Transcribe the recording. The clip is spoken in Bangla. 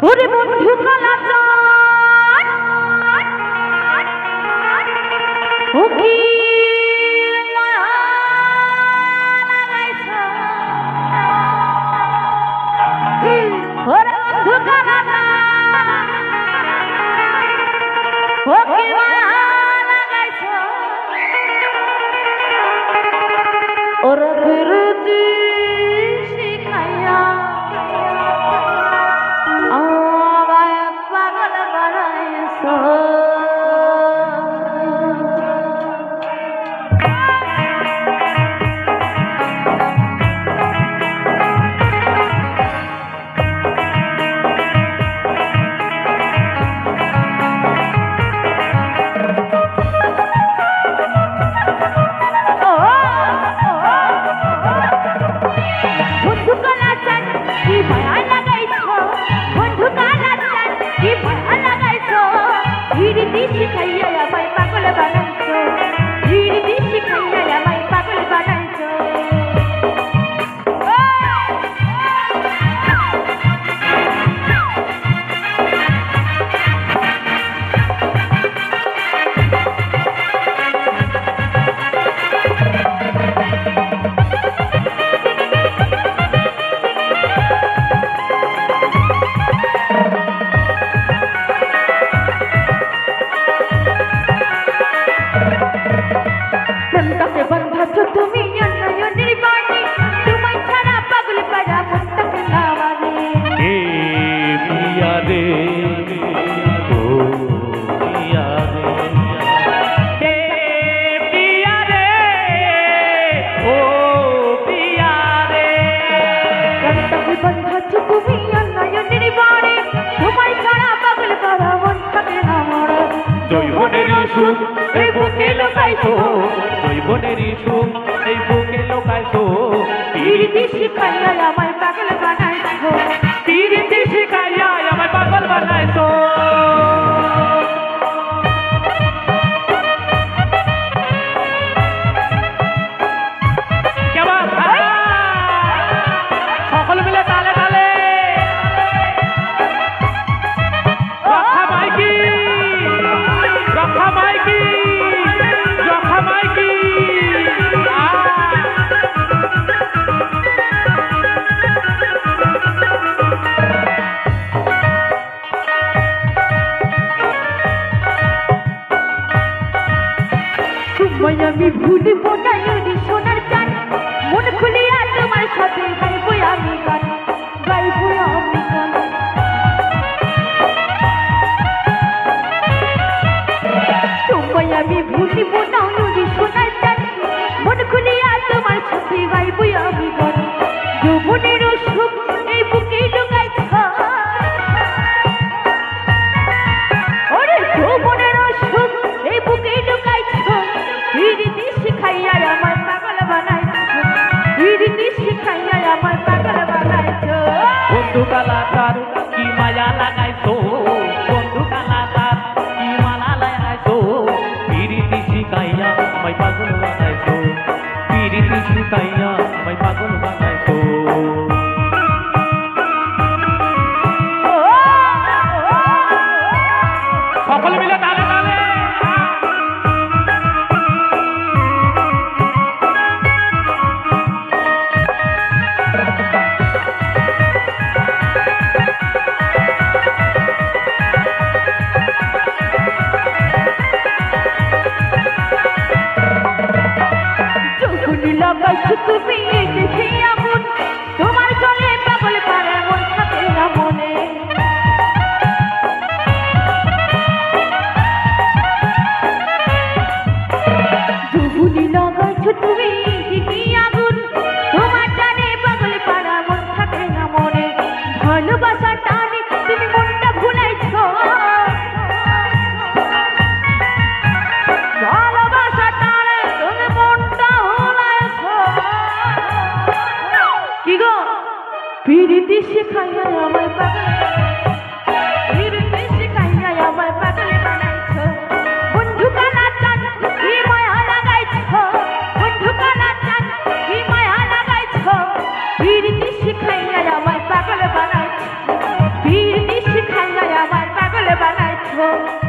ওরে বন্ধু কালাচান ও কি মায়া লাগাইছো ওরে বন্ধু কালাচান ও কি মায়া লাগাইছো ওরে বিরতি শিখাইয়া আমি ভুলবো না সোনার চান মন খুলিয়া তোমার সাথে গাইবো আমি গান গাইবো আমি গান তোমায় আমি ভুলবো না সোনার চান মন খুলিয়া তোমার সাথে গাইবো আমি গান যৌবনের সুখ এই বুকে লুকাইছ ওরে যৌবনের সুখ এই বুকে লুকাইছ রীতি শিখাইয়া আমার পাগল বানাইছো রীতি শিখাইয়া আমার পাগল বানাইছো বন্ধু কালাচার কি মায়া লাগাইছো বন্ধু কালাচার কি মালা লাগাইছো রীতি শিখাইয়া আমায় পাগল বানাইছো রীতি শিখাইয়া আমায় পাগল বানাইছো সকলে মিলে তালে তালে তুমি দেখি এমন তোমার চলে পাগল পারে মন থাকে না মনে যৌবনী লাগাইছো তুমি দেখি আগুন তোমার টানে পাগল পারা মন থাকে না মনে ভালোবাসা টানে তুমি মনটা ভুলাইছো ভালোবাসা টানে তুমি মনটা কি গো প্রীতি শিখাইয়া আমার পাগল প্রীতি শিখাইয়া আমার পাগল বানাইছো বন্ধু কালাচান কি মায়া লাগাইছো বন্ধু কালাচান কি মায়া লাগাইছো প্রীতি শিখাইয়া আমার পাগল বানাইছো প্রীতি রাখো